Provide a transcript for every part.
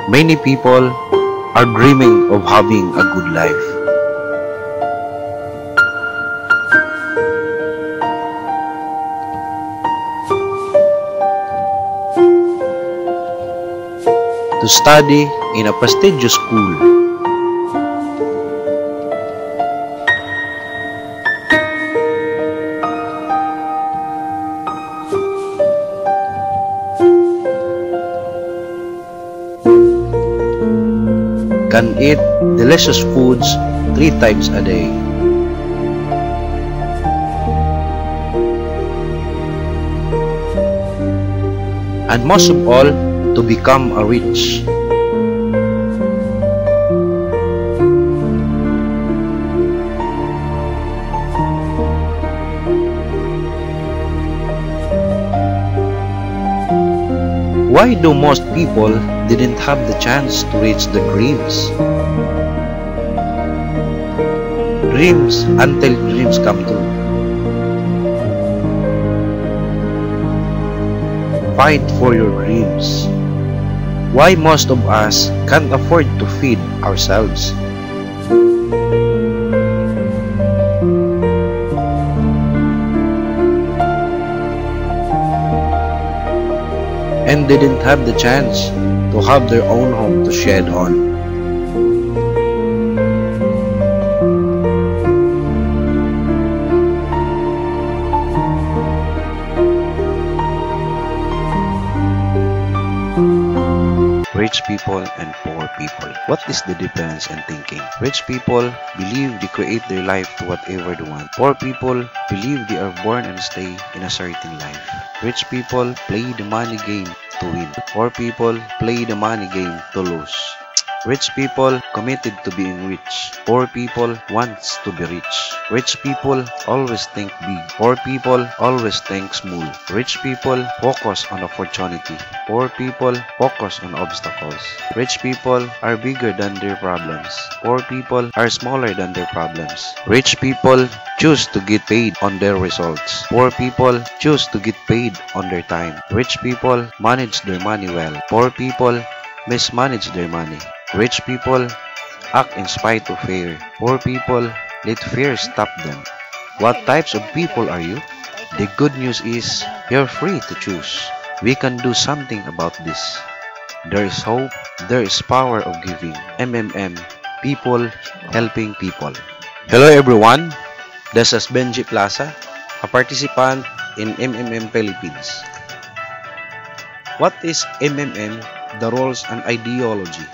Many people are dreaming of having a good life. To study in a prestigious school, can eat delicious foods 3 times a day, and most of all, to become a rich. Why do most people didn't have the chance to reach the dreams? Dreams until dreams come true. Fight for your dreams. Why most of us can't afford to feed ourselves? And didn't have the chance to have their own home to shed on. Rich people and poor people. What is the difference in thinking? Rich people believe they create their life to whatever they want. Poor people believe they are born and stay in a certain life. Rich people play the money game to win. Poor people play the money game to lose. Rich people committed to being rich. Poor people wants to be rich. Rich people always think big. Poor people always think small. Rich people focus on opportunity. Poor people focus on obstacles. Rich people are bigger than their problems. Poor people are smaller than their problems. Rich people choose to get paid on their results. Poor people choose to get paid on their time. Rich people manage their money well. Poor people mismanage their money. Rich people act in spite of fear. Poor people let fear stop them. What types of people are you? The good news is you're free to choose. We can do something about this. There is hope. There is power of giving. MMM, people helping people. Hello everyone. This is Benji Plaza, a participant in MMM Philippines. What is MMM? The roles and ideology.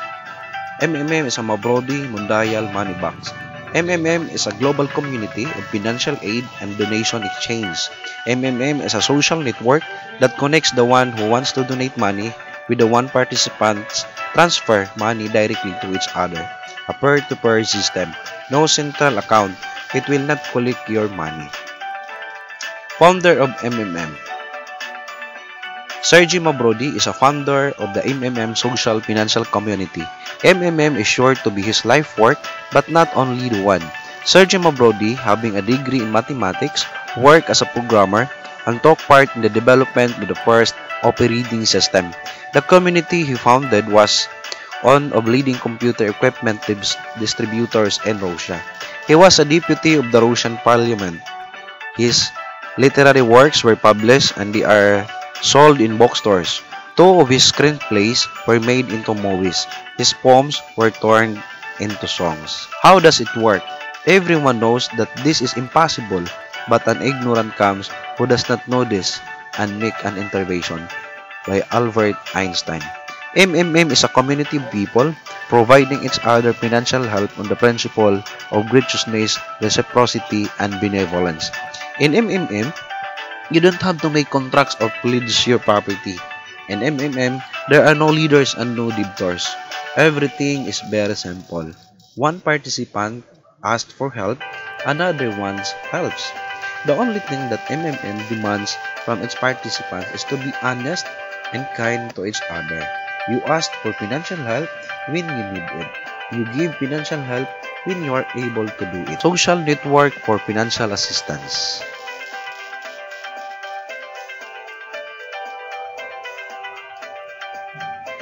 MMM is a Mabrodi Mundial Money Box. MMM is a global community of financial aid and donation exchange. MMM is a social network that connects the one who wants to donate money with the one participants transfer money directly to each other. A peer-to-peer system. No central account. It will not collect your money. Founder of MMM. Sergi Mabrodi is a founder of the MMM Social Financial Community. MMM is sure to be his life work, but not only the one. Sergi Mabrodi, having a degree in mathematics, worked as a programmer, and took part in the development of the first operating system. The community he founded was one of leading computer equipment distributors in Russia. He was a deputy of the Russian parliament. His literary works were published and they are sold in bookstores. 2 of his screenplays were made into movies. His poems were turned into songs. How does it work? Everyone knows that this is impossible, but an ignorant comes who does not know this and make an intervention. By Albert Einstein. MMM is a community of people providing each other financial help on the principle of graciousness, reciprocity, and benevolence. In MMM, you don't have to make contracts or pledge your property. In MMM, there are no leaders and no debtors. Everything is very simple. One participant asks for help, another one helps. The only thing that MMM demands from its participant is to be honest and kind to each other. You ask for financial help when you need it. You give financial help when you are able to do it. Social network for financial assistance.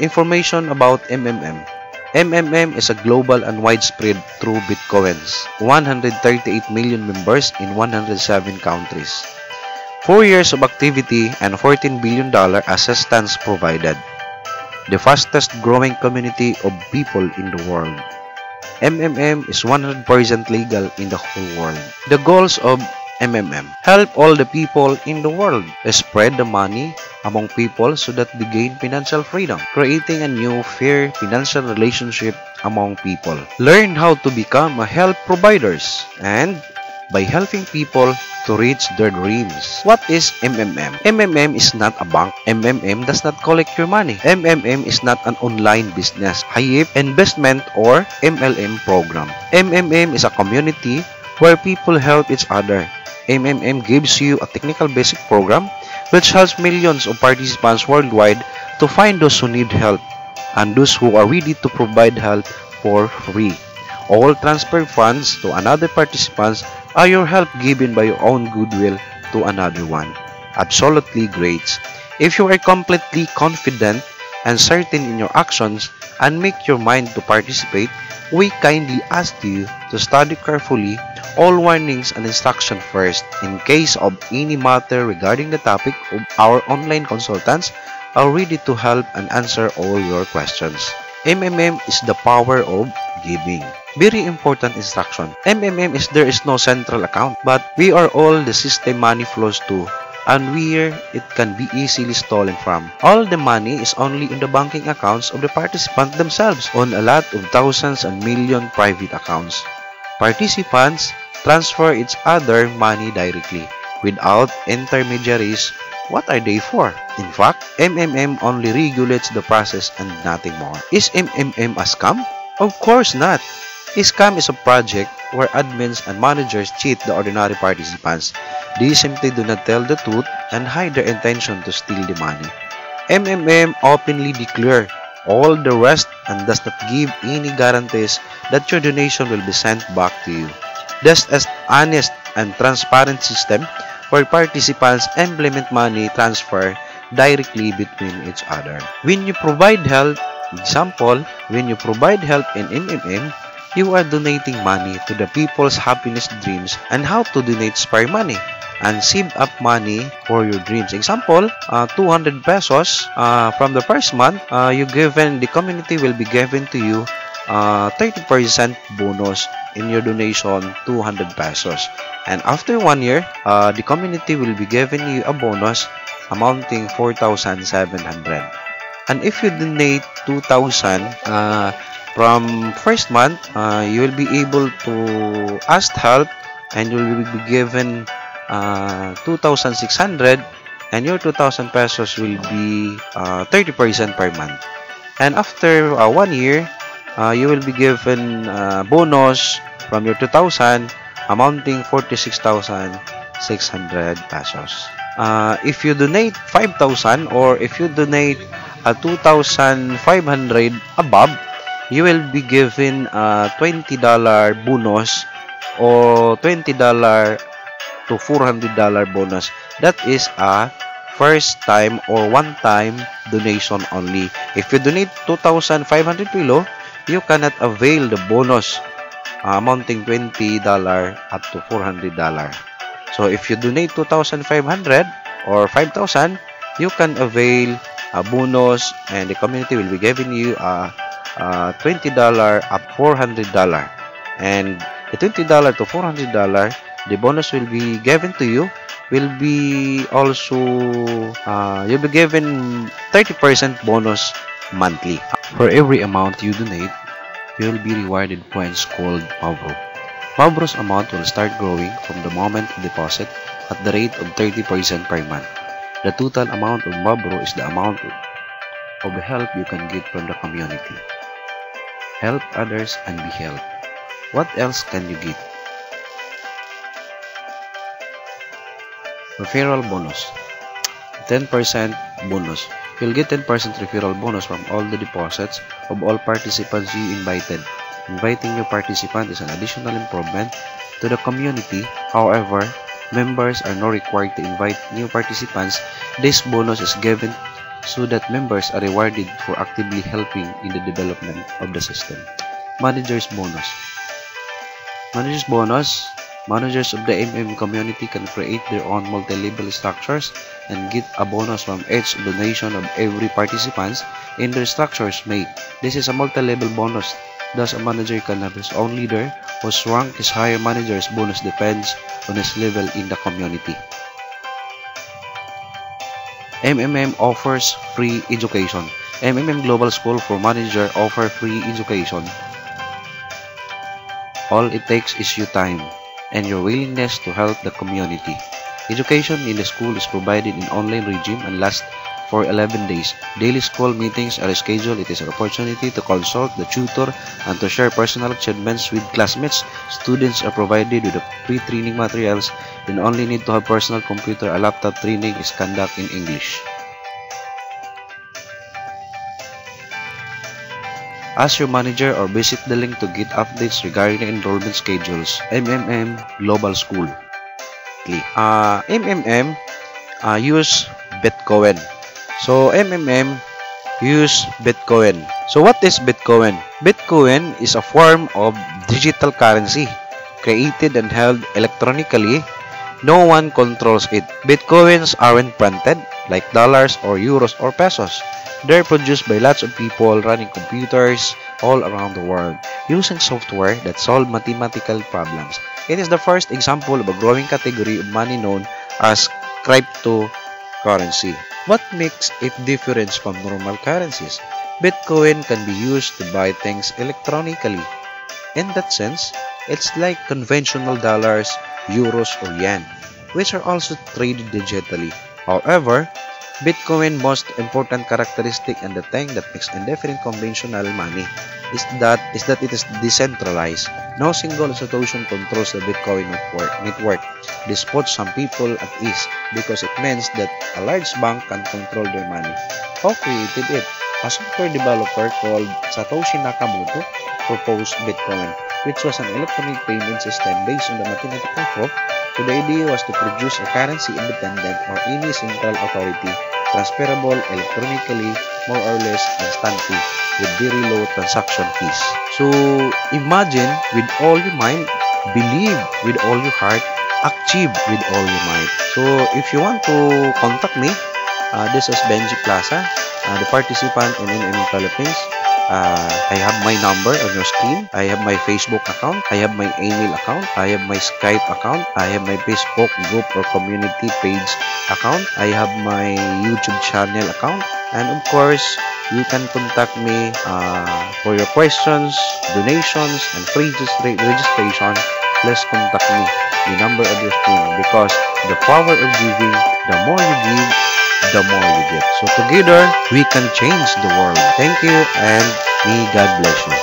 Information about MMM. MMM is a global and widespread through Bitcoins. 138 million members in 107 countries. 4 years of activity and $14 billion assistance provided. The fastest growing community of people in the world. MMM is 100% legal in the whole world. The goals of MMM: help all the people in the world, spread the money among people so that they gain financial freedom, creating a new fair financial relationship among people, learn how to become a help providers, and by helping people to reach their dreams. What is MMM? MMM is not a bank. MMM does not collect your money. MMM is not an online business, HIEP, investment, or MLM program. MMM is a community where people help each other. MMM gives you a technical basic program which helps millions of participants worldwide to find those who need help and those who are ready to provide help for free. All transfer funds to another participants are your help given by your own goodwill to another one. Absolutely great. If you are completely confident and certain in your actions and make your mind to participate, we kindly ask you to study carefully all warnings and instruction first. In case of any matter regarding the topic, our online consultants are ready to help and answer all your questions. MMM is the power of giving. Very important instruction. MMM is there is no central account, but we are all the system money flows to, and where it can be easily stolen from. All the money is only in the banking accounts of the participants themselves on a lot of thousands and million private accounts. Participants transfer each other money directly without intermediaries. What are they for? In fact, MMM only regulates the process and nothing more. Is MMM a scam? Of course not. A scam is a project where admins and managers cheat the ordinary participants. They simply do not tell the truth and hide their intention to steal the money. MMM openly declare all the rest and does not give any guarantees that your donation will be sent back to you. Thus, an honest and transparent system where participants implement money transfer directly between each other. When you provide help, example, when you provide help in MMM, you are donating money to the people's happiness dreams and how to donate spare money and save up money for your dreams. Example, 200 pesos from the first month, the community will be given to you 30% bonus in your donation, 200 pesos. And after 1 year, the community will be giving you a bonus amounting 4,700. And if you donate 2,000 from first month, you will be able to ask help and you will be given 2,600, and your 2,000 pesos will be 30% per month. And after 1 year, you will be given bonus from your 2,000 amounting 46,600 pesos. If you donate 5,000 or if you donate 2,500 above, you will be given a $20 bonus or $20 to $400 bonus. That is a first time or one time donation only. If you donate 2,500 peso, you cannot avail the bonus amounting $20 up to $400. So if you donate 2,500 or 5,000, you can avail a bonus and the community will be giving you $20 up $400. And the $20 to $400, the bonus will be given to you will be also you'll be given 30% bonus monthly. For every amount you donate, you will be rewarded points called Mavro. Mavro's amount will start growing from the moment of deposit at the rate of 30% per month. The total amount of Mavro is the amount of help you can get from the community. Help others and be helped. What else can you get? Referral bonus. 10% bonus. You'll get 10% referral bonus from all the deposits of all participants you invited. Inviting new participant is an additional improvement to the community. However, members are not required to invite new participants. This bonus is given so that members are rewarded for actively helping in the development of the system. Manager's bonus. Manager's bonus. Managers of the MM community can create their own multi-level structures and get a bonus from each donation of every participant in their structures made. This is a multi-level bonus. Thus, a manager can have his own leader whose rank is higher. Manager's bonus depends on his level in the community. MMM offers free education. MMM Global School for Manager offer free education. All it takes is your time and your willingness to help the community. Education in the school is provided in online regime and lasts for 11 days. Daily school meetings are scheduled. It is an opportunity to consult the tutor and to share personal achievements with classmates. Students are provided with the pre-training materials and only need to have personal computer. A laptop. Training is conducted in English. Ask your manager or visit the link to get updates regarding the enrollment schedules. MMM Global School. MMM use Bitcoin. So MMM use Bitcoin. So what is Bitcoin? Bitcoin is a form of digital currency created and held electronically. No one controls it. Bitcoins aren't printed like dollars or euros or pesos. They're produced by lots of people running computers all around the world using software that solve mathematical problems. It is the first example of a growing category of money known as cryptocurrency. What makes it different from normal currencies? Bitcoin can be used to buy things electronically. In that sense, it's like conventional dollars, euros, or yen, which are also traded digitally. However, Bitcoin's most important characteristic and the thing that makes it different from conventional money is that it is decentralized. No single institution controls the Bitcoin network. This puts some people at ease because it means that a large bank can control their money. Who created it? A software developer called Satoshi Nakamoto proposed Bitcoin, which was an electronic payment system based on the mathematical proof. So the idea was to produce a currency independent of any central authority, transferable electronically, more or less instantly, with very low transaction fees. So imagine with all your mind, believe with all your heart, achieve with all your might. So if you want to contact me, this is Benji Plaza, the participant in MM Philippines. I have my number on your screen. I have my Facebook account. I have my email account. I have my Skype account. I have my Facebook group or community page account. I have my YouTube channel account. And of course, you can contact me for your questions, donations, and free registration. Please contact me, the number of your screen, because the power of giving, the more you give, the more you get. So together, we can change the world. Thank you, and may God bless you.